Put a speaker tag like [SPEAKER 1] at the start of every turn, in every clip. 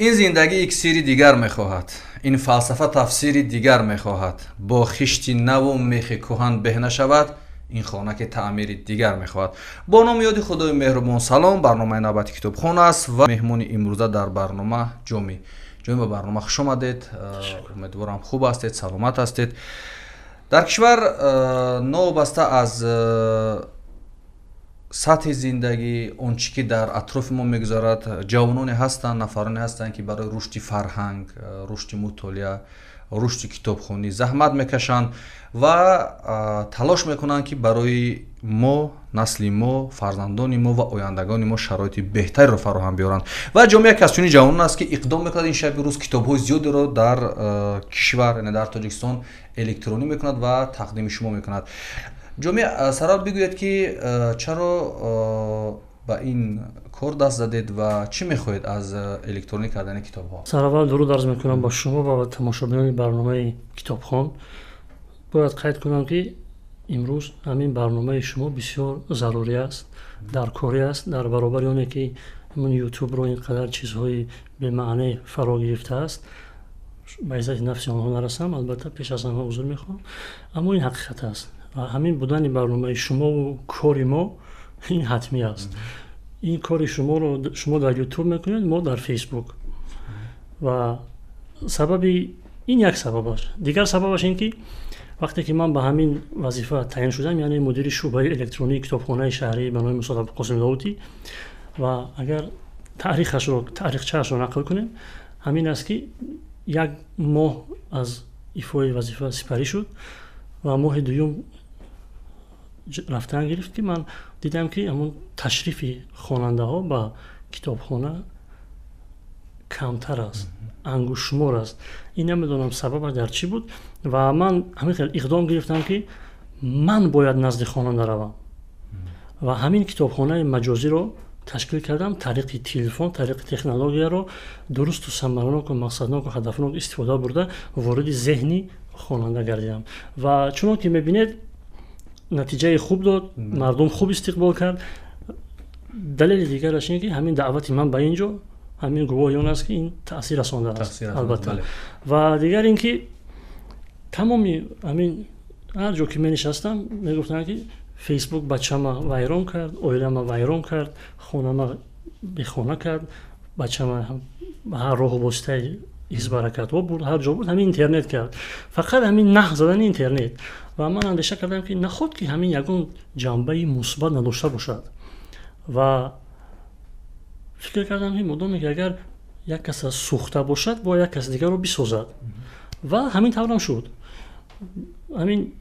[SPEAKER 1] این زندگی یک سیری دیگر میخواهد. این فلسفه تفسیری دیگر میخواهد. با خشتی نو و میخ کهن به نشود. این خانه که تعمیر دیگر میخواهد. با نام یاد خدای مهربان سلام. برنامه نوبت کتابخانه است و مهمون امروزه در برنامه جامی به برنامه خوش آمدید. امیدوارم خوب هستید، سلامت هستید. در کشور نوبسته از سطح زندگی اونچه که در اطراف ما میگذارد، جوانانی هستند، نفرانی هستند که برای رشد فرهنگ، رشد مطالعه، رشد کتابخوانی زحمت میکشند و تلاش میکنند که برای ما، نسل ما، فرزندان ما و آیندگان ما شرایط بهتری رو فراهم بیارند و جامعه یک از چنین جوانان است که اقدام میکند این شب روز کتاب‌های زیادی رو در کشور، یعنی در تاجیکستان الکترونی میکند و تقدیم شما میکند. جامعه سرا بگوید که چرا با این کار دست زدید و چی میخواهید از الکترونی کردن کتاب ها؟
[SPEAKER 2] سرا درود عرض میکنم با شما و تماشاگران برنامه کتابخوان. باید قید کنم که امروز همین برنامه شما بسیار ضروری است، در کاری است، در برابر اونه که همون یوتیوب رو اینقدر چیزهای به معنی فرا گرفته است. به عزت نفس آنها نرسم، البته پیش از آنها حضور میخوام، اما این حقیقت است و همین بودن برنامه شما و کار ما این حتمی است. این کار شما رو شما در یوتیوب میکنید، ما در فیسبوک. و سبب این یک سبب است. دیگر سببش این که وقتی که من به همین وظیفه تعیین شدم، یعنی مدیر شعبه الکترونیک کتابخانه شهری به نام استاد قاسم داوودی، و اگر تاریخچه‌اش رو نقل کنیم، همین است که یک ماه از ایفای وظیفه سپری شد و ماه دوم رفتن گرفت که من دیدم که همون تشریف خواننده ها به کتابخانه کمتر است، انگشت‌شمار است. این نمیدونم سبب در چی بود و من همین اقدام گرفتم که من باید نزد خواننده روم و همین کتابخانه مجازی رو تشکیل کردم. طریق تلفن، طریق تکنولوژی رو درست و ثمرناک و مقصدناک و هدفناک استفاده برده وارد ذهنی خواننده گردیدم و چون که میبینید نتیجه خوب داد، مردم خوب استقبال کرد. دلیل دیگرش اینه که همین دعوت من به اینجا همین گواهیان است که این تاثیر رسانده است البته. و دیگر اینکه تمامی همین هر جا که من نشستم میگفتن که فیسبوک بچه‌م ویران کرد، اویلم ویران کرد، خونم به خونه کرد، بچه‌م هر راه و واسطه از برکت ها بود، هر جا بود همین اینترنت کرد، فقط همین نه زدن اینترنت. و من اندیشه کردم که نخود که همین یگون جنبه مثبت نداشته باشد و فکر کردم که مدام که اگر یک کس سوخته باشد با یک کس دیگر رو بسازد و همین طورم شد. همین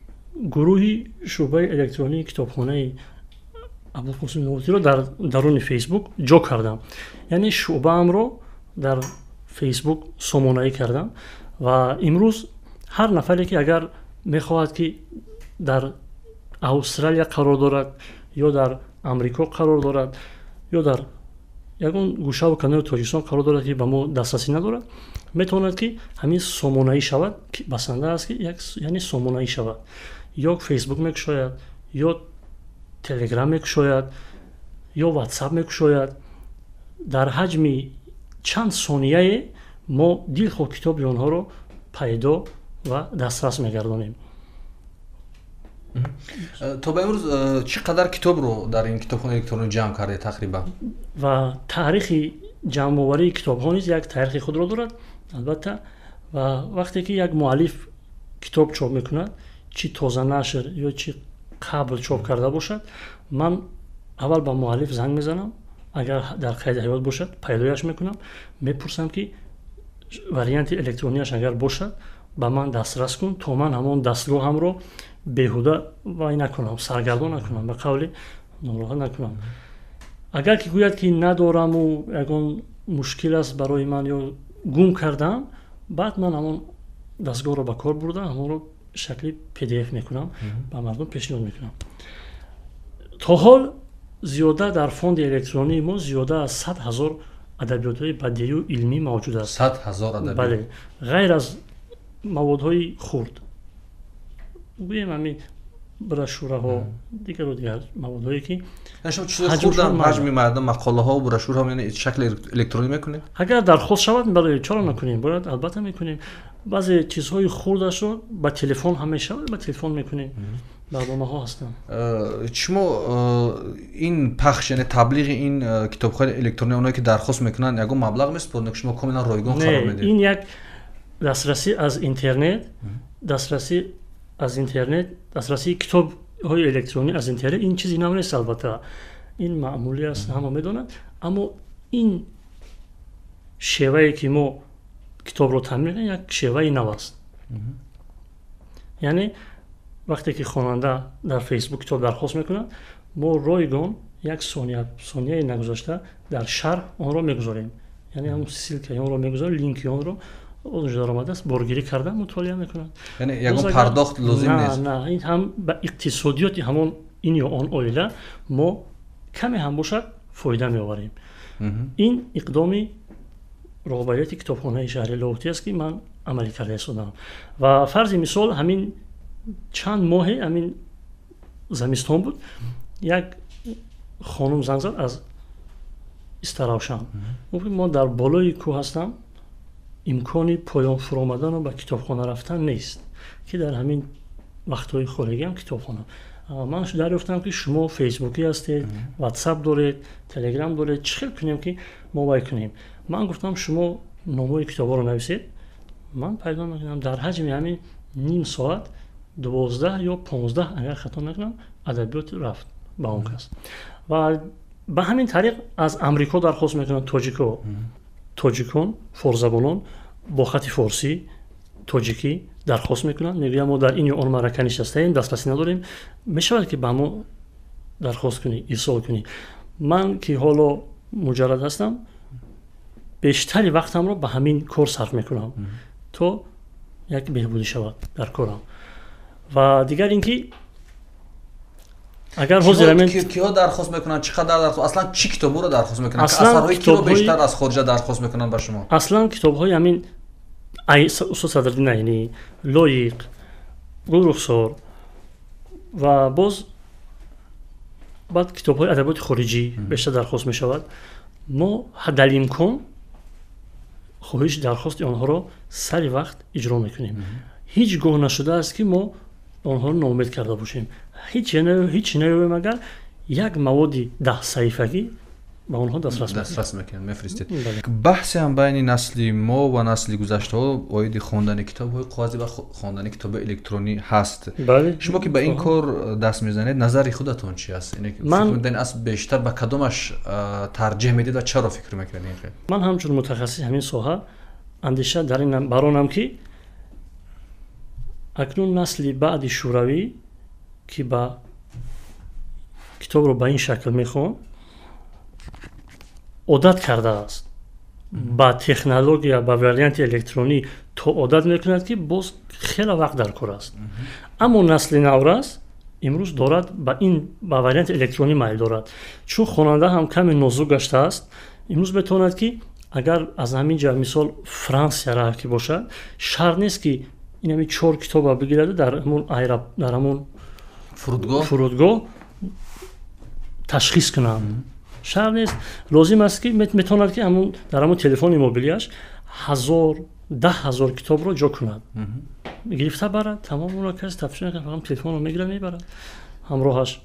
[SPEAKER 2] گروهی شعبه الکترونیک کتابخانه ابوالقاسم داوودی رو در درون فیسبوک جا کردم، یعنی شعبه ام رو در فیسبوک سامانه‌ای کردم و امروز هر نفری که اگر میخواهد که در استرالیا قرار دارد یا در امریکا قرار دارد یا در یگون گوشه و کنار تاجیکستان قرار دارد که به ما دسترسی ندارد، میتواند که همین سامانه‌ای شود که بسنده است که یعنی سامانه‌ای شود، یا فیسبوک میکشاید یا تلگرام میکشاید یا واتساپ میکشاید. در حجم چند ثانیه ما دلخواه کتاب آنها رو پیدا و دسترس میگردانیم.
[SPEAKER 1] تا به امروز چقدر کتاب رو در این کتابخانه الکترونیک جمع کرده تقریبا؟
[SPEAKER 2] و تاریخ جمع آوری کتاب ها نیز یک تاریخ خود را دارد البته. و وقتی که یک مؤلف کتاب چاپ میکند، چی تازه نشر یا چی قبل چاپ کرده باشد، من اول با مؤلف زنگ میزنم، اگر در قید حیات باشد پیدایش میکنم، میپرسم که وریانت الکترونیش اگر باشد با من دسترس کن تا من همون دستگاه هم رو بیهوده وای نکنم، سرگردان نکنم، به قول ناراحت نکنم. اگر که گوید که ندارم و یگان مشکل است برای من یا گم کردم، بعد من همون دستگاه رو به کار بردم، همون رو شکلی PDF میکنم به مردم پیشنهاد میکنم. تا حال زیاده در فوند الکترونی ما زیاده از 100,000 ادبیات‌های بدیهی و علمی موجود است.
[SPEAKER 1] 100,000 ادبیات؟
[SPEAKER 2] بله، غیر از موادهای خرد. بگوییم همین брошюраҳо дигару дигар маводҳое ки
[SPEAKER 1] شما چیز خوردن حجم مردم مقاله ها و بروشور ها یعنی شکل الکترونی میکنید؟
[SPEAKER 2] اگر درخواست شود برای چرا نکنیم؟ باید البته میکنیم. بعضی چیزهای خوردش رو با تلفن همیشه با تلفن میکنیم. برنامه‌ها هستن.
[SPEAKER 1] شما این پخش یعنی تبلیغ این کتابخانه الکترونی اونایی که درخواست میکنن یگو مبلغ میسپرن شما کاملا رایگان قرار میدید؟
[SPEAKER 2] این یک دسترسی از اینترنت، دسترسی کتاب‌های الکترونی از اینترنت این چیزی نیست البته. این معمولی است همه میدونند، اما این شیوهی که ما کتاب رو تامین می‌کنیم یک شیوه نو است. یعنی وقتی که خواننده در فیسبوک کتاب درخواست میکنه ما رایگان یک ثانیه نگذاشته در شرح آن رو میگذاریم. یعنی همون سیلک آن رو میگذاریم، لینک آن رو اونجا در آمده است بارگیری کرده مطالعه میکنن.
[SPEAKER 1] یعنی یگان پرداخت لازم نیست.
[SPEAKER 2] نه این هم به اقتصادیات همون این یا آن اویله ما کمی هم باشد فایده میآوریم. این اقدامی رهبریت کتابخانه شهر لاهوتی است که من عملی کرده هستم و فرض مثال همین چند ماه همین زمستان بود یک خانم زنگ زد از استراوشان گفت ما در بالای کوه هستم امکانی پایان فرو آمدن و به کتابخانه رفتن نیست که در همین وقت‌های خارجی هم کتابخانه من دریافتم که شما فیسبوکی هستید واتساپ دارید تلگرام دارید چیکار کنیم که موبایل کنیم من گفتم شما نامه کتابا رو نویسید من پیدا می‌کنم در حجم همین نیم ساعت 12 یا 15 اگر خطا نکنم ادبیات رفت به اون کس و به همین طریق از امریکا درخواست میکنن تاجیکان فارزبانان با خط فارسی تاجیکی درخواست میکنن میگن ما در این یا اون مرکه نشستیم دسترسی نداریم میشود که به ما درخواست کنی ایصال کنی من که حالا مجرد هستم بیشتری وقتم رو به همین کار صرف میکنم تا یک بهبودی شود در کارم و دیگر اینکه اگر حاضرمند
[SPEAKER 1] کیا درخواست میکنن چقدر درخواست اصلا چی کتابو رو درخواست میکنن اثرهای کی رو بیشتر از خارج درخواست میکنن با شما
[SPEAKER 2] اصلا کتاب‌های همین استاد صدرالدین عینی لایق گلرخسار و باز بعد کتاب‌های ادبیات خارجی بیشتر درخواست میشود ما حد الامکان خواهش درخواست آنها رو سری وقت اجرا میکنیم هیچ گاه نشده است که ما آنها رو ناامید کرده باشیم هیچ نیروی مگر یک موادی 10 صفحه‌ای با آنها دسترس
[SPEAKER 1] میکنیم میفرستید بحث هم بین نسل ما و نسل گذشته ها اوید خواندن کتاب‌های کاغذی و خواندن کتاب الکترونی هست شما که به این کار دست میزنید نظر خودتون چی است یعنی فکر می‌کنید اصلا بیشتر به کدومش ترجیح میدید و چرا فکر میکنید
[SPEAKER 2] من همچون متخصص همین ساحه اندیشه در این برانم که اکنون نسل بعد شوروی که با کتاب رو به این شکل میخوان عادت کرده است با تکنولوژی با وریانت الکترونی تو عادت میکند که باز خیلی وقت در کار است اما نسل نوراست امروز دارد با وریانت الکترونی میل دارد چون خواننده هم کمی نازک گشته است امروز بتواند که اگر از همین جا مثال فرانسه را که باشد شرط نیست که این همین 4 کتاب بگیرد در همون فرودگاه تشخیص کنند شرط نیست لازم است که میتواند که همون در همون تلفن موبیلیش 10,000 کتاب رو جا کند گرفته برد تمام اون را کسی تفسیر کنه فقط تلفن رو میگیره میبرد همراهش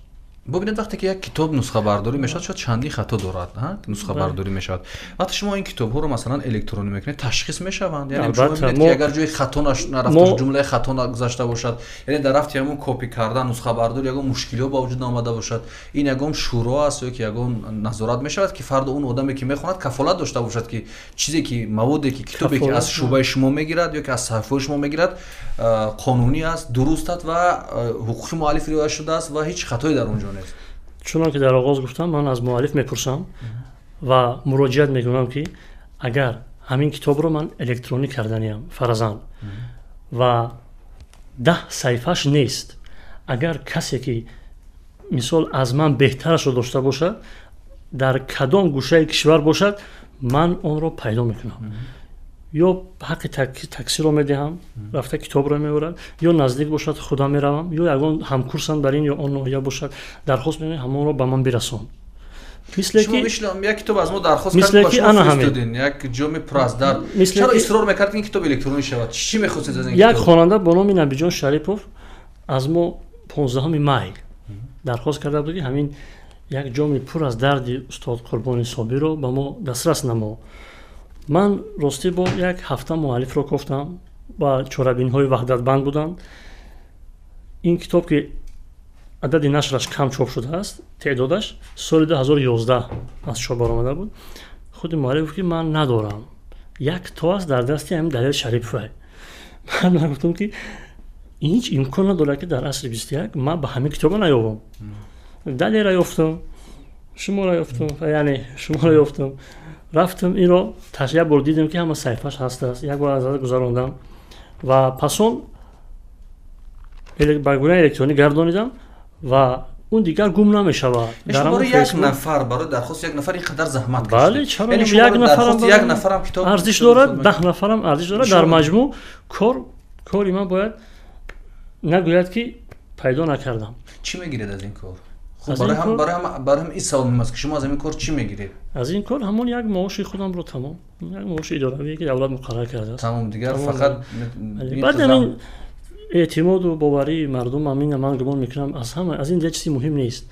[SPEAKER 1] ببینید وقتی که یک کتاب نسخه برداری میشد شاید چندی خطا دارد نسخه برداری میشد وقتی شما این کتاب ها رو مثلا الکترونی میکنید تشخیص میشوند یعنی شما میبینید که اگر جای خطا نرفته جمله خطا گذاشته باشد یعنی در رفت همون کپی کردن نسخه برداری یگام مشکلی با وجود آمده باشد این یگام شروع است یا که یگام نظارت میشود که فرد اون آدمی که میخواند کفالت داشته باشد که چیزی که موادی که کتابی که از شعبه شما میگیرد یا که از صفحه شما میگیرد قانونی است درست است و حقوقی مؤلف رعایت شده است و هیچ خطایی در اونجا نیست
[SPEAKER 2] چون که در آغاز گفتم من از مؤلف میپرسم و مراجعت میکنم که اگر همین کتاب رو من الکترونیک کردنیم فرضاً و 10 صفحه‌اش نیست اگر کسی که مثال از من بهترش رو داشته باشد در کدام گوشه کشور باشد من اون رو پیدا میکنم ё ҳаққи таксиро медиҳам, рафта китобро меорад, ё наздик бошад худам меравам, ё ягон ҳамкурсам дар ин ё он ноҳия бошад, дархост мекунем ҳамонро ба ман бирасон.
[SPEAKER 1] мисле ки як китоб аз мо дархост кардем ба шумо фиристодин, як ҷоми пур аз дард. чаро исрор мекард ки ин китоб электронӣ шавад? Чӣ мехостед аз ин китоб?
[SPEAKER 2] Як хонанда бо номи Набиҷон Шарипов аз мо 15 май дархост карда буд ки ҳамин як ҷоми пур аз дарди устод Қурбони Собирро ба мо дастрас намо. Ман рости бо як ҳафта муаллифро кофтам ва чорабинҳои ваҳдатбанд буданд. Ин китоб ки адади нашраш кам чоп шудааст, теъдодаш соли 2011 аз чоп баромада буд. Худи муаллиф гуфт ки ман надорам, як то аст дар дасти ҳамин Далел Шариповай. Ман гуфтам ки ин ҳеҷ имкон надорад ки дар асри 21 ман ба ҳамин китоба наёбам. Далелра ёфтам, шуморо ёфтам, яъне шуморо ёфтам. Рафтам инро як бор дидам ки ҳама саҳифааш ҳастааст, як бор аз гузарондам ва пасон ба гунаи электронӣ гардонидам ва он дигар гум намешавад.
[SPEAKER 1] Барои як нафар, барои дархост як нафар ин қадар заҳмат кашидед.
[SPEAKER 2] Бале, чаро як нафарам китоб арзиш дорад, 10 нафарам арзиш дорад. Дар маҷмӯъ кори ман бояд нагӯяд ки пайдо накардам.
[SPEAKER 1] Чӣ мегиред аз ин кор? барои ҳам ин савол меҳим аст ки шумо аз ин кор чӣ мегиред?
[SPEAKER 2] Аз ин кор ҳамон як маоши худамро тамом, як маоши идоравие ки давлат муқаррар кардааст.
[SPEAKER 1] Тамом, дигар фақат
[SPEAKER 2] баъд ин эътимоду боварии мардум ман гумон мекунам аз ҳама аз ин чизи муҳим нест.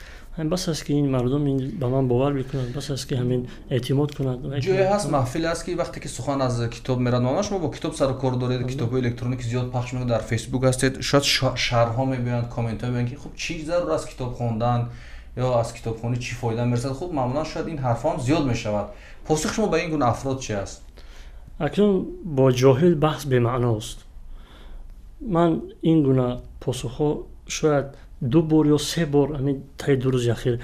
[SPEAKER 2] Бас аст ки ин мардум ба ман бовар бикунад, бас аст ки ҳамин эътимод кунад.
[SPEAKER 1] ҷое ҳаст, маҳфиле аст ки вақте ки сухан аз китоб мерад, маънаш шумо бо китоб сару кор доред, китобҳои электроник зиёд пахш мекунед, дар фейсбук ҳастед, шояд шарҳҳо мебиёянд, комментҳо мебиёянд ки хуб чӣ зарур аст китоб хондан ё аз китобхонӣ чӣ фоида мерасад? Хуб маъмулан шояд ин ҳарфҳо ҳам зиёд мешавад. посухи шумо ба ин гуна афрод чи аст?
[SPEAKER 2] Акнун бо ҷоҳил баҳс бемаъност. Ман ин гуна посухҳо шояд 2 бор ё 3 бор ҳамин таи 2 рӯзи ахир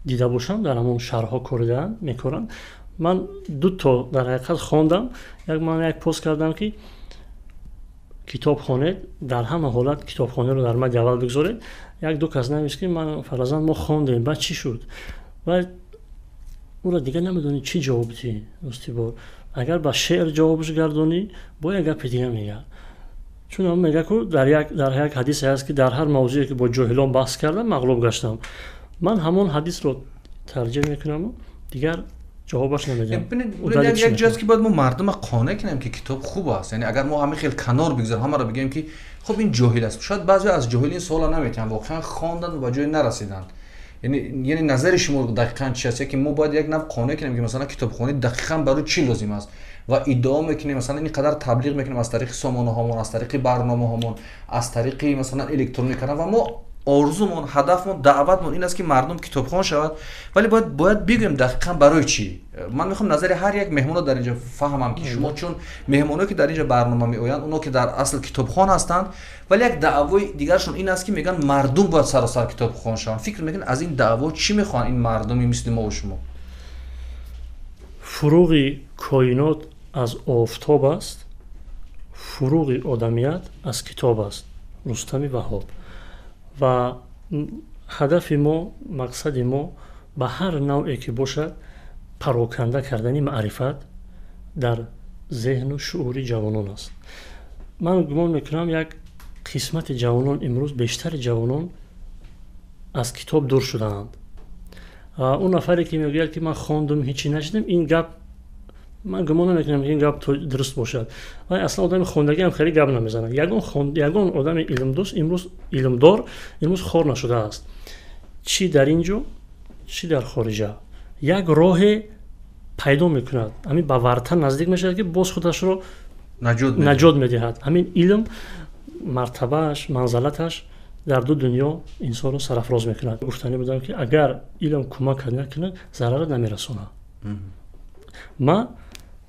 [SPEAKER 2] дида бошам, дар ҳамон шарҳҳо коридаанд, мекоранд. Ман 2 то дар ҳақиқат хондам. Ман як пост кардам ки китоб хонед, дар ҳама ҳолат китобхониро дар мадди аввал бигзоред. Як ду кас навишт ки ман фаразан мо хондем, баъд чӣ шуд? Ва ура дигар намедонӣ чӣ ҷавоб дӣ. Рости бор агар ба шеър ҷавобш гардонӣ, бо як гапи дигар мегӯяд. Чун он мега ку дар як ҳадисе ҳаст ки дар ҳар мавзӯе ки бо ҷоҳилон баҳс кардам, мағлуб гаштам. Ман ҳамон ҳадисро тарҷеҳ мекунам, дигар ҷавобаш намедиҳам.
[SPEAKER 1] Як ҷо аст ки бояд мо мардума қонеъ кунем ки китоб хуб аст. Яъне агар мо ҳамин хел канор бигзорем, ҳамаро бигӯем ки хуб ин ҷоҳил аст. Шояд баъзеҳо аз ҷоҳилӣ ин суолро наметавонанд, воқеан хонданд ва ба ҷое нарасиданд. Яъне назари шумо дақиқан чӣ аст? Яке мо бояд як нав қонеъ кунем ки масалан китобхонӣ дақиқан барои чӣ лозим аст ва иддао мекунем, масалан ин қадар таблиғ мекунем аз тариқи сомонаҳомон, аз тариқи барномаҳомон, аз тариқи масалан электроника ва мо орзумон, ҳадафмон, даъватмон ин аст ки мардум китобхон шавад, вале бояд бигӯем дақиқан барои чӣ. Ман мехоҳам назари ҳар як меҳмонро дар инҷо фаҳмам ки шумо чун меҳмоное ки дар инҷо барнома меоянд, оно ки дар асл китобхон ҳастанд, вале як даъвои дигаршон ин аст ки мегӯянд мардум бояд саросар китобхон шаванд. фикр мекунед аз ин даъво чӣ мехоҳанд ин мардуми мисли мову шумо?
[SPEAKER 2] фуруғи коинот аз офтоб аст, фуруғи одамият аз китоб аст. Рустами Ваҳоб. ва ҳадафи мо, мақсади мо ба ҳар навъе ки бошад пароканда кардани маърифат дар зеҳну шуъури ҷавонон аст. Ман гумон мекунам як қисмати ҷавонон имрӯз, бештари ҷавонон аз китоб дур шудаанд. Он нафаре ки мегӯяд ки ман хондум ҳечӣ нашидам, ин гап ман гумон намекунам ки ин гап дуруст бошад. Вале аслан одами хондагӣ ҳам хеле гап намезанад. Ягон одами илмдор имрӯз хор нашудааст. Чӣ дар ин ҷо, чӣ дар хориҷа. Як роҳе пайдо мекунад, ҳамин ба вартан наздик мешавад ки боз худашро наҷот медиҳад. ҳамин илм мартабааш, манзалаташ дар ду дунё инсонро сарафроз мекунад. Гуфтанӣ будам ки агар илм кӯмак накунад, зарар намерасонад. Ман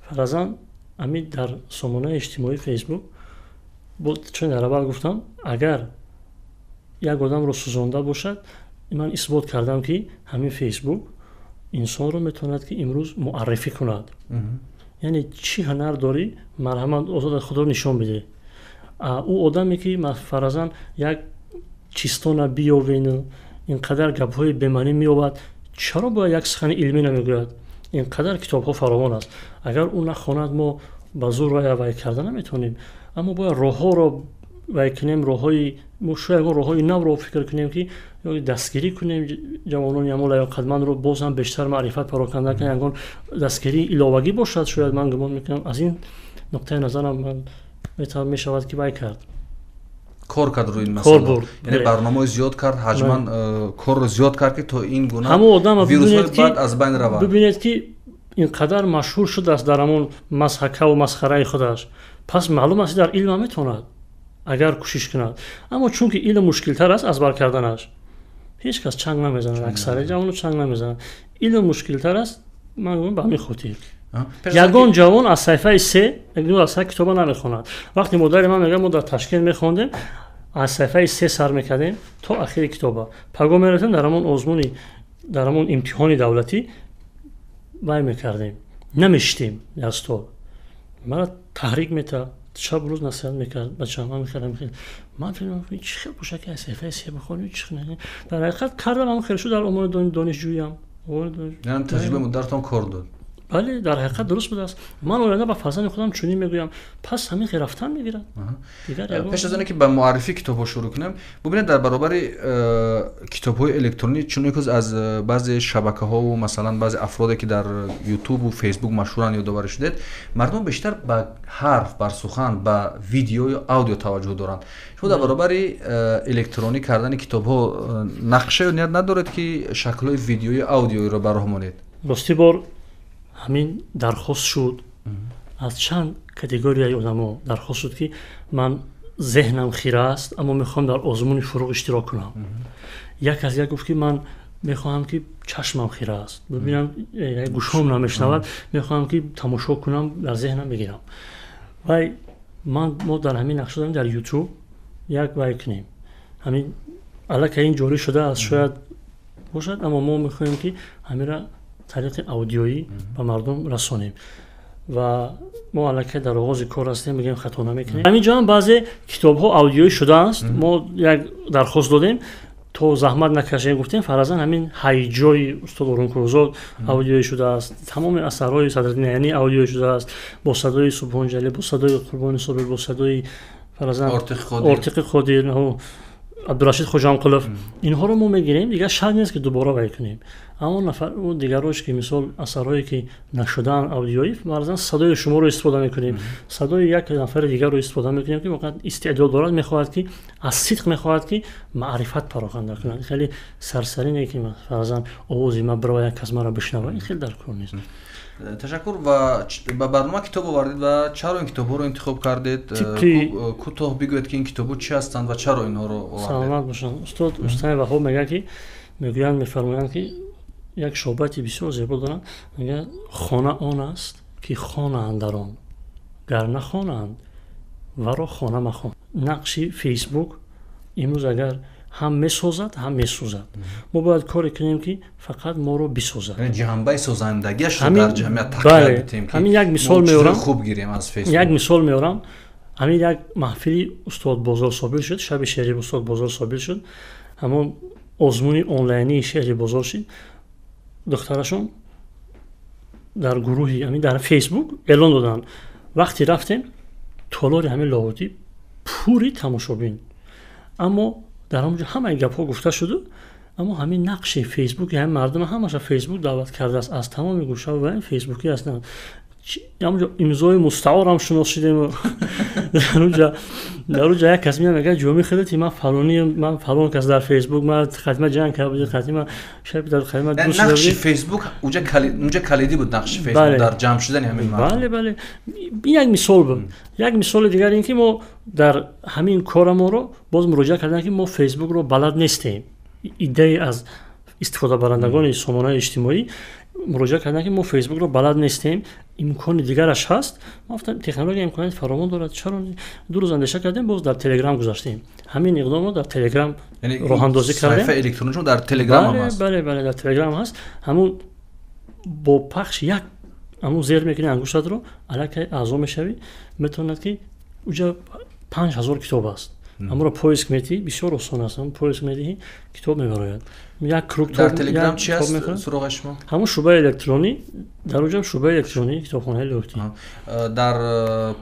[SPEAKER 2] фаразан ҳамин дар сомонаи иҷтимоии фейсбук чун дар аввал гуфтам, агар як одамро сӯзонда бошад, ман исбот кардам ки ҳамин фейсбук инсонро метавонад ки имрӯз муаррифӣ кунад. яъне чӣ ҳунар дорӣ, марҳамат озода худро нишон бидӣ. ӯ одаме ки фаразан як чистона биёвену ин қадар гапҳои бемаънӣ меёбад, чаро бояд як сухани илмӣ намегӯяд? اینقدر کتاب‌ها فراوان است. اگر اون نخواند ما با زور رای وای کردن نمیتونیم، اما باید راه‌ها رو وای کنیم، راه‌های شاید راه‌های نو رو فکر کنیم که دستگیری کنیم جوانان یا لیاقتمند رو باز هم بیشتر معرفت پراکنده کنیم، دستگیری علاوه‌ای باشد. شاید من گمان میکنم از این نقطه نظرم من میشود که وای کرد
[SPEAKER 1] کار کرد روی این مسئله، یعنی برنامه زیاد کرد، حجما کار رو زیاد کرد که تا این گونه ویروس‌های بعد از بین روند.
[SPEAKER 2] ببینید که اینقدر مشهور شده است در همون مسحکه و مسخره خودش، پس معلوم است در علم میتواند اگر کوشش کند. اما چون که علم مشکل تر است از بر کردنش، هیچ کس چنگ نمیزنه، اکثر جوانان چنگ نمیزنن. علم مشکل تر است. من میگم به همین خاطر یگان جوان از صفحه 3 اگه از کتاب نمیخواند. وقتی مدیر من میگه ما در تشکیل میخوندیم از صفحه 3 سر میکردیم تا آخر کتاب، پیغام میرفتیم در همون آزمونی، در همون امتحان دولتی وای میکردیم، نمیشتیم از تو. مرا تحریک میته، شب روز نصیحت میکرد بچه‌ها میخوام من فکر میکنم چه خیلی باشه که صفحه 3 بخونی، چه نه در حقیقت کردم هم خیلی شد در امور دانشجویی هم.
[SPEAKER 1] یعنی تجربه مدرتون کار داد.
[SPEAKER 2] بله در حقیقت درست بود است. من آینده با فرزند خودم چونی میگویم، پس همین رفتن میگیرن.
[SPEAKER 1] پیش از اینکه به معرفی کتاب‌ها شروع کنم، ببینید در برابر کتاب‌های الکترونیک چون که از بعضی شبکه‌ها و مثلا بعضی افرادی که در یوتیوب و فیسبوک مشهورن یادآور شدید، مردم بیشتر به حرف، بر سخن، به ویدیو یا اودیو توجه دارند. شما در برابر الکترونیک کردن کتاب‌ها نقشه یا نیت ندارید که شکل‌های ویدیو یا اودیویی رو برآورید؟
[SPEAKER 2] راستی بار همین درخواست شد از چند کاتگوری آدم‌ها درخواست شد که من ذهنم خیره است اما میخوام در آزمون فروغ اشتراک کنم. یک از یک گفت که من میخوام که چشمم خیره است ببینم، گوشم نمیشنود، میخوام که تماشا کنم در ذهنم بگیرم. و ما در همین نقشه داریم در یوتیوب یک وای کنیم، همین الکی این جوری شده است شاید باشد، اما ما میخوایم که همین را طریق اودیویی به مردم رسانیم و ما الکی در آغاز کار هستیم، میگیم خطا نمیکنیم. همینجا هم بعضی کتاب‌ها اودیویی شده است. ما یک درخواست دادیم تو زحمت نکشید، گفتیم فرضاً همین هیجای استاد اورونکوزاد اودیویی شده است، تمام اثرهای صدرالدین یعنی اودیویی شده است با صدای سبحان جلی، با صدای قربان صابر، با صدای فرضاً آرتق خودیر و عبدالرشید خوجانقلف. اینها رو ما میگیریم دیگه، شرط نیست که دوباره وای کنیم. اما نفر اون دیگراش که مثال اثرهایی که نشدن اودیویی مثلا صدای شما رو استفاده میکنیم، صدای یک نفر دیگر رو استفاده میکنیم که واقعا استعداد دارد، میخواهد که از صدق میخواهد که معرفت پراکنده کنه. خیلی سرسری نه که مثلا آوازی من برای یک کس مرا بشنوه، این خیلی در کار نیست.
[SPEAKER 1] تشکر. و به برنامه کتاب آوردید و چرا این کتاب‌ها رو انتخاب کردید؟ کوتاه بگویید که این کتاب‌ها چی هستند و چرا اینها رو آوردید؟
[SPEAKER 2] سلامت باشن. استاد وهاب میگه که میفرمایند که یک شعبتی بسیار زیبا دارند، میگه خانه آن است که خوانند در آن، گر نخوانند ورا خانه مخوان. نقشی فیسبوک امروز اگر هم میسازد هم میسوزد، ما باید کاری کنیم که فقط ما رو بسازد،
[SPEAKER 1] یعنی جنبه سازندگیش رو در جمعیت تقویت بدیم که
[SPEAKER 2] همین یک مثال میارم،
[SPEAKER 1] خوب گیریم از فیسبوک.
[SPEAKER 2] یک مثال میارم. همین یک محفلی استاد بازار صابر شد، شب شعری استاد بازار صابر شد، همون آزمون آنلاینی شعری بازار شد. دخترشون در گروهی همین در فیسبوک اعلان دادن، وقتی رفتیم تالار همین لاهوتی پوری تماشابین. اما در اونجا همه گپ‌ها گفته شده، اما همین نقش فیسبوک هم مردم همش فیسبوک دعوت کرده است از تمام گوشه و این فیسبوکی هستند. اونجا امضای مستعار هم شناس شدیم. در اونجا یک کس میگه جمعه خودت من فلان کس در فیسبوک من خدمت جنگ کردم، خدمت شب در خدمت دوست دارم.
[SPEAKER 1] نقش فیسبوک اونجا کلیدی بود، نقش فیسبوک در جمع شدن همین مردم.
[SPEAKER 2] بله یک مثال بود. یک مثال دیگر این که ما در همین کار ما رو باز مراجعه کردن که ما فیسبوک رو بلد نیستیم. ایده از استفاده برندگان سامانه اجتماعی مراجعه کردن که ما فیسبوک رو بلد نیستیم، امکان دیگرش هست. ما گفتم تکنولوژی امکانات فراوان دارد، چرا دو روز اندیشه کردیم باز در تلگرام گذاشتیم. همین اقدام رو در تلگرام راه اندازی کردیم.
[SPEAKER 1] صفحه الکترونیک در تلگرام هم هست.
[SPEAKER 2] بله در تلگرام هست. همون با پخش یک همون زیر میکنی انگشتت رو الکی اعضا میشوی، میتوند که اونجا 5000 کتاب است. амро поиск мети бисёр осон аст поиск медиҳи китоб мебарояд як круг
[SPEAKER 1] дар телеграм чи аст суроғи шумо
[SPEAKER 2] ҳамун шуъбаи электронӣ дар онҷам шуъбаи электронии китобхонаи лӯҳтӣ
[SPEAKER 1] дар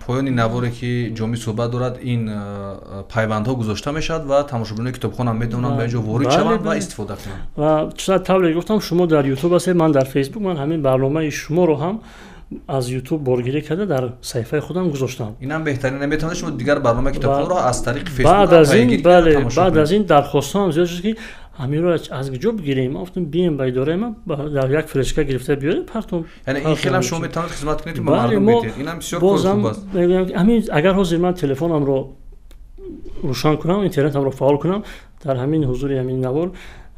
[SPEAKER 1] поёни наворе ки ҷомӣ суҳбат дорад ин пайвандҳо гузошта мешавад ва тамошобинони китобхона метавонанд ба инҷо ворид шаванд ва истифода кунанд
[SPEAKER 2] ва чиза тавре гуфтам шумо дар ютуб ҳастед ман дар фейсбук ман ҳамин барномаи шуморо ҳам аз ютуб боргирӣ карда дар саҳифаи худам гузоштам
[SPEAKER 1] инам беҳтарин метавонед шумо дигар барномаи китобхонаро аз тариқи фейсбук
[SPEAKER 2] баъд аз ин дархостҳоам зиёд шуд ки ҳамиро аз ҷо бигирем ман гуфтам бием ба идораи ман дар як флешка гирифта биёрем партон
[SPEAKER 1] яъне ин хелам шумо метавонед хизмат кунед ба мардум бедиҳед инам бисёр кор хуб аст
[SPEAKER 2] ҳамин агар ҳозир ман телефонамро рӯшан кунам интернетамро фаъол кунам дар ҳамин ҳузури ҳамин навор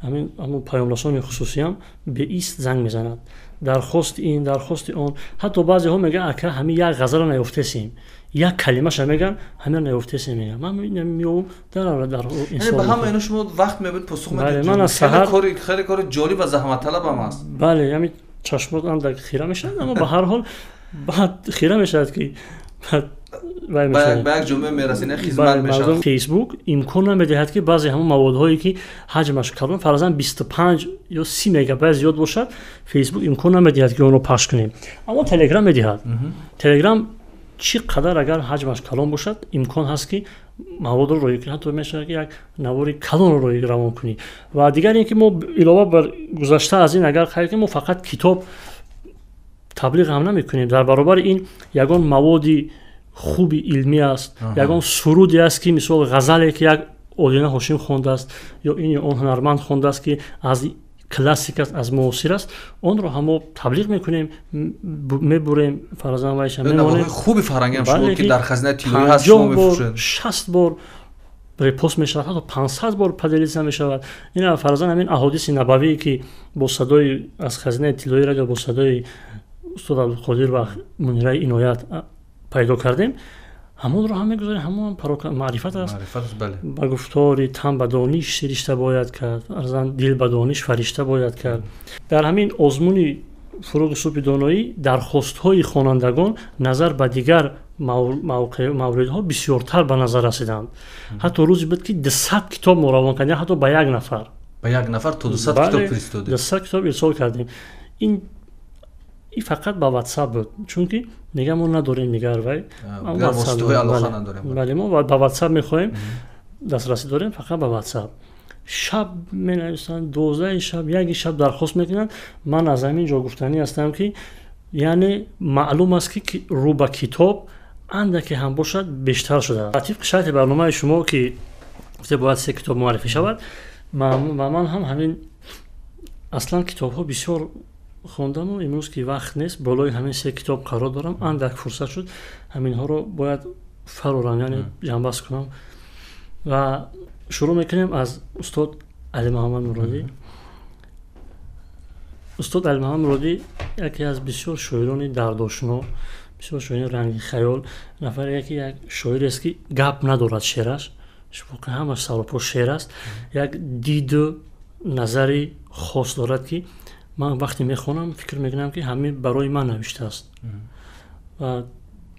[SPEAKER 2] ҳамун паёмрасони хусусиям беист занг мезанад дархости ин дархости он ҳатто баъзеҳо мегӯянд ака ҳамин як ғазалро наёфтесем як калимаша мегӯянд ҳамин наёфтесем мегӯям ман меовам дар
[SPEAKER 1] инсон ба ҳама ино шумо вақт мебудед посух медиҳед
[SPEAKER 2] ман аз саҳар
[SPEAKER 1] хеле кори ҷолиб ва заҳматталабам аст
[SPEAKER 2] бале ҳамин чашмот андак хира мешавад аммо ба ҳар ҳол баъд хира мешавад ки
[SPEAKER 1] ба як ҷомеа мерасед хизмат мешавад
[SPEAKER 2] фейсбук имкон намедиҳад ки баъзе ҳамон маводҳое ки ҳаҷмаш калон фаразан 25 ё 30 мегабайт зиёд бошад фейсбук имкон намедиҳад ки онро пахш кунем аммо телеграм медиҳад телеграм чӣ қадар агар ҳаҷмаш калон бошад имкон ҳаст ки маводро роӣ кунӣ ҳатто мешавад ки як навори калонро роӣ равон кунӣ ва дигар ин ки мо илова бар гузашта аз ин агар хайр ки мо фақат китоб таблиғ ҳам намекунем дар баробари ин ягон маводи хуби илмӣ аст ягон суруде аст ки мисол ғазале ки як Олина Ҳошим хондааст ё ин он ҳунарманд хондааст ки аз классик аст аз муосир аст онро ҳамо таблиғ мекунем мебурем фаразан вайша
[SPEAKER 1] мемонем хуби фарҳанги ҳам шумо ки дар хазинаи тилоӣ ҳаст шумо мефурӯшед
[SPEAKER 2] 60 бор репост мешавад ҳатто 500 бор паделиса мешавад ин фаразан ҳамин аҳодиси набавие ки бо садои аз хазинаи тилоии радио бо садои устод Абдулқодир ва Мунираи Иноят пайдо кардем ҳамонро ҳам мегузорем ҳамон маърифат аст ба гуфтори тан ба дониш сиришта бояд кард арзан дил ба дониш фаришта бояд кард дар ҳамин озмуни фуруғи субҳи доноӣ дархостҳои хонандагон назар ба дигар мавридҳо бисёртар ба назар расиданд ҳатто рӯзе буд ки 200 китоб мо равон кардем ҳатто ба як нафар то 200 китоб фиристодем 200 китоб ирсол кардем ин фақат ба WhatsApp буд чунки мегам мо надорем нигар вай бале мо ба WhatsApp мехоҳем дастрасӣ дорем фақат ба WhatsApp шаб менависанд 12 шаб 1 шаб дархост мекунанд ман аз ҳамин ҷо гуфтанӣ ҳастам ки яъне маълум аст ки рӯ ба китоб андаке ҳам бошад бештар шудааст ба тибқи шарти барномаи шумо ки гуфте бояд 3 китоб муаррифӣ шавад ба ман ҳам ҳамин аслан китобҳо бисёр хондаму имрӯз ки вақт нест болои ҳамин 3 китоб қарор дорам андак фурсат шуд ҳаминҳоро бояд фарорам яъне ҷамъбаст кунам ва шурӯъ мекунем аз устод Али Муҳаммад Муродӣ устод Али Муҳаммад Муродӣ яке аз бисёр шоирони дардошуно бисёр шоирони ранги хаёл нафаре яке як шоирест ки гап надорад шеъраш воқеан ҳамаш саропо шеър аст як диду назари хос дорад ки ман вақте мехонам фикр мекунам ки ҳамин барои ман навиштааст ва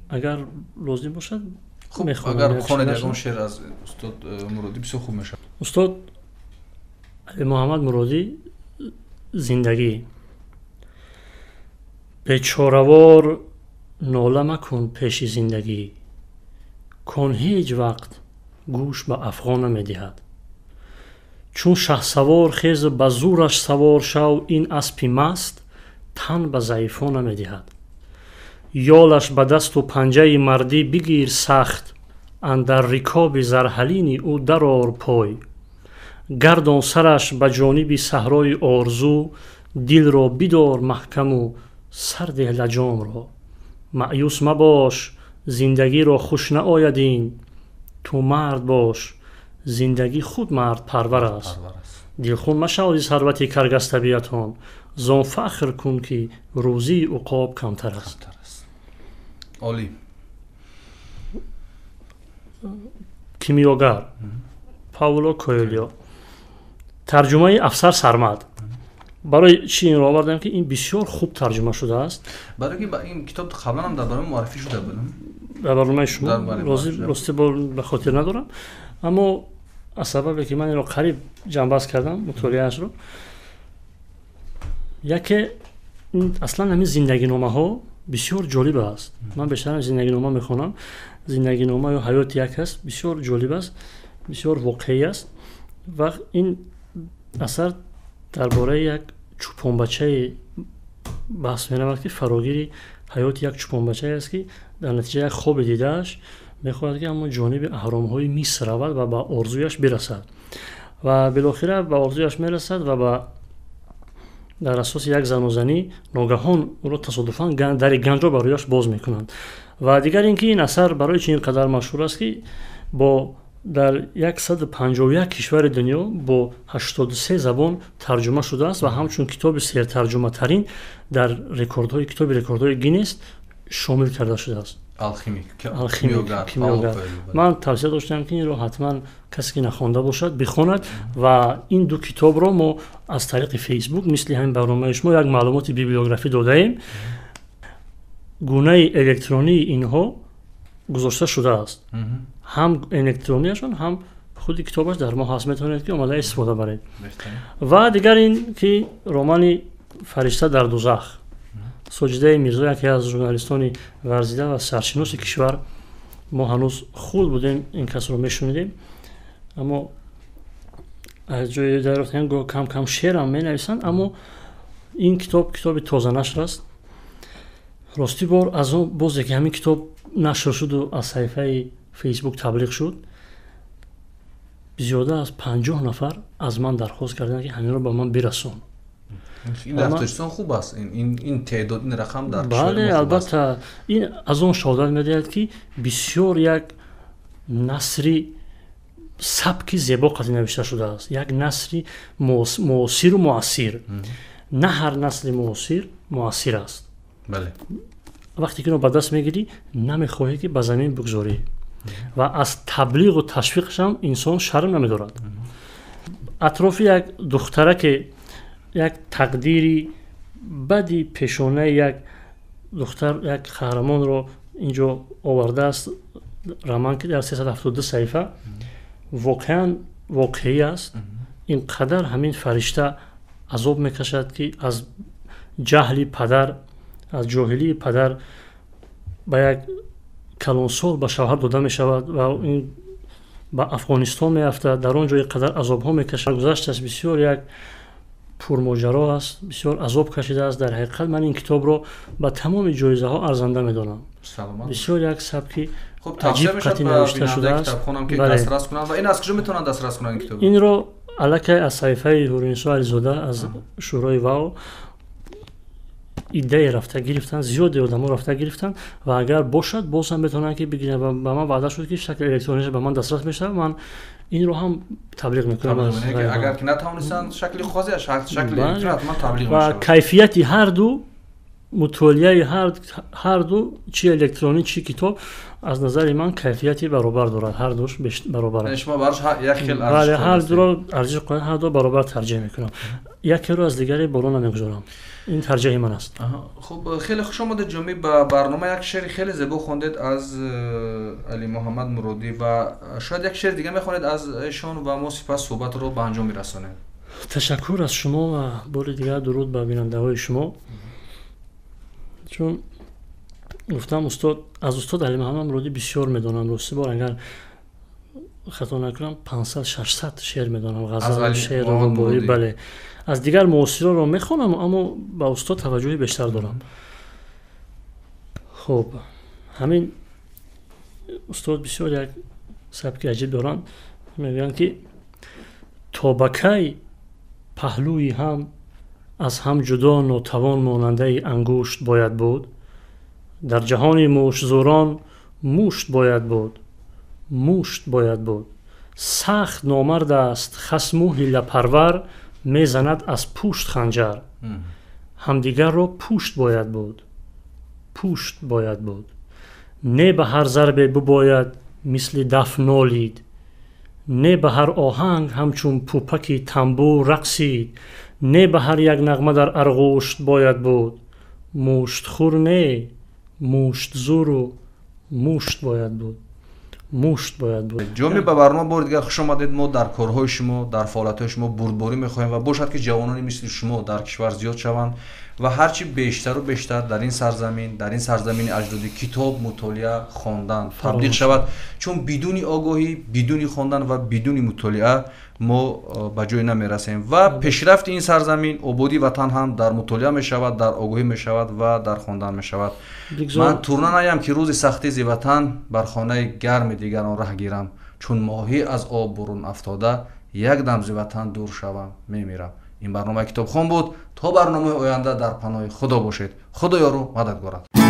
[SPEAKER 2] агар лозим бошад
[SPEAKER 1] агар хонед ягон шеър аз устод Муродӣ бисёр хуб мешавад
[SPEAKER 2] устод Али Муҳаммад Муродӣ зиндагӣ бечоравор нола макун пеши зиндагӣ кон ҳеҷ вақт гӯш ба афғон намедиҳад чун шаҳсавор хезу ба зураш савор шав ин аспи маст тан ба заифон намедиҳад ёлаш ба дасту панҷаи мардӣ бигир сахт андар рикоби зарҳалини ӯ дарор пой гардон сараш ба ҷониби саҳрои орзу дилро бидор маҳкаму сар деҳ лаҷомро маъюс мабош зиндагиро хуш наояд ин ту мард бош зиндагӣ худ мардпарвар аст дилхун машав зи сарвати каргастабиятон зон фахр кун ки рӯзии уқоб камтар аст
[SPEAKER 1] олӣ
[SPEAKER 2] кимиёгар Пауло Коэльо тарҷумаи Афсар Сармад барои чӣ инро овардам ки ин бисёр хуб тарҷума шудааст
[SPEAKER 1] барои ки ин китоб қаблан ҳам дар барои муаррифӣ шуда будам
[SPEAKER 2] дар барномаи шумо рости ба хотир надорам اما از سببی که من این رو قریب جنبست کردم مطالعه‌اش رو، یکی اصلا همین زندگی نامه ها بسیار جالب است. من بیشتر زندگی نامه میخونم. زندگی نامه یا حیات یک است، بسیار جالب است، بسیار واقعی است و این اثر درباره یک چوپان بچه بحث می‌رود که فراگیری حیات یک چوپان بچه است که در نتیجه یک خواب دیده‌اش می‌خواهد که اما جانب اهرام‌های مصر رود و به آرزویش برسد و بالاخره به آرزویش میرسد و به در اساس یک زن و زنی ناگهان او را تصادفاً در گنج را برایش باز میکنند. و دیگر اینکه این اثر برای چه اینقدر مشهور است که با در 151 کشور دنیا با 83 زبان ترجمه شده است و همچون کتاب سیر ترجمه ترین در رکوردهای کتاب رکوردهای گینس شامل کرده شده است. کیمیاگر. من توصیه داشتم که این رو حتما کسی که نخوانده باشد بخواند و این دو کتاب رو ما از طریق فیسبوک مثل همین برنامه شما یک معلومات بیبلیوگرافی داده ایم. گونه الکترونی اینها گذاشته شده است. هم الکترونیشون هم خود کتابش در ما هست، میتونید که آماده استفاده برید. و دیگر این که رمان فرشته در دوزخ سجده میرزا، یکی از ژورنالیستان ورزیده و سرشناس کشور، ما هنوز خود بودیم این کس رو میشنیدیم، اما از جای در گو کم کم شعر هم می نویسند، اما این کتاب تازه نشر است. راستی بار از اون باز که همین کتاب نشر شد و از صفحه فیسبوک تبلیغ شد، زیاده از 50 نفر از من درخواست کردن که همین رو به من برسون.
[SPEAKER 1] این دفترشون خوب است، این تعداد، این رقم در
[SPEAKER 2] بله البته این از اون شهادت میدهد که بسیار یک نثری سبکی زیبا قطعی نوشته شده است، یک نثری معاصر و مؤثر. نه هر نسل مؤثر است.
[SPEAKER 1] بله.
[SPEAKER 2] وقتی که رو به دست میگیری نمیخواهی که به زمین بگذاری و از تبلیغ و تشویقش هم انسان شرم نمیدارد. اطراف یک دختره که یک تقدیری بدی پیشونه یک دختر، یک قهرمان رو اینجا آورده است، رمان که در 372 صفحه واقعا واقعی است. اینقدر همین فرشته عذاب میکشد که از جهلی پدر، از جاهلی پدر به یک کلانسال به شوهر داده می شود و این به افغانستان می افتد، در آنجا اینقدر عذاب ها می کشد. گذشتش بسیار یک پرماجرا است، بسیار عذاب کشیده است. در حقیقت من این کتاب رو به تمام جایزه ها ارزنده می دانم. بسیار یک سبکی عجیب قطعی نوشته شده است.
[SPEAKER 1] و این از کجا میتونن دسترس کنن این کتاب؟
[SPEAKER 2] این رو الکی از صحیفه هورینسا علیزاده از شورای واو ایده رفته گرفتن، زیاد آدم‌ها رفته گرفتن و اگر باشد باز هم بتونن که بگیرن. و به من وعده شد که شکل الکترونیکی به من دسترس میشه، من این رو هم تبلیغ میکنم.
[SPEAKER 1] اگر که نتوانستن شکل خاصی از شکل الکترونیکی من تبلیغ میشه.
[SPEAKER 2] و کیفیتی هر دو مطالعه هر دو چی الکترونیک چی کتاب از نظر من کیفیتی برابر دارد، هر دوش برابر است.
[SPEAKER 1] شما براش یک خیل ارزش
[SPEAKER 2] هر دو رو ارزش قائل، هر دو برابر ترجیح میکنم. یکی رو از دیگری بالا نمیگذارم. این ترجیح من است.
[SPEAKER 1] خب خیلی خوش آمدید جامی. با برنامه یک شعر خیلی زیبا خوندید از علی محمد مرادی و شاید یک شعر دیگه میخونید از ایشان و ما سپس صحبت رو به انجام میرسونیم. تشکر
[SPEAKER 2] از شما و بار دیگه درود به بیننده های شما. چون گفتم از استاد علی محمد مرادی بسیار میدونم. راستی بار اگر خطا نکنم 500-600 شعر میدونم، غزل، شعر رباعی. بله از دیگر معاصران رو میخونم اما با استاد توجهی بیشتر دارم. خب همین استاد بسیار یک سبک عجیب دارن. میگن که تا بکی پهلوی هم از هم جدا ناتوان ماننده انگشت باید بود. در جهان موش زوران موشت باید بود، موشت باید بود. سخت نامرد است خصم و حیله پرور، میزند از پوشت خنجر. همدیگر را پوشت باید بود، پوشت باید بود. نه به هر ضربه بباید مثل دف نالید، نه به هر آهنگ همچون پوپکی تنبور رقصید. نه به هر یک نغمه در ارغشت باید بود. مشت خور نه، مشت زور و مشت باید بود. мушт бояд буд.
[SPEAKER 1] ҷомӣ ба барнома бори дигар хуш омадед. мо дар корҳои шумо, дар фаъолиятҳои шумо бурдборӣ мехоҳем ва бошад ки ҷавонони мисли шумо дар кишвар зиёд шаванд ва ҳарчи бештару бештар дар ин сарзамини аҷдодӣ китоб мутолиа хондан таблиғ шавад, чун бидуни огоҳӣ, бидуни хондан ва бидуни мутолиа мо ба ҷое намерасем ва пешрафти ин сарзамин, ободии ватан ҳам дар мутолиа мешавад, дар огоҳӣ мешавад ва дар хондан мешавад. Ман турна наям ки рӯзи сахтизи ватан бар хонаи гарми дигарон раҳ гирам, чун моҳӣ аз об бурун афтода якдам зи ватан дур шавам, мемирам. ин барномаи Китобхон буд. То барномаи оянда дар паноҳи Худо бошед. Худоёру мададгорад.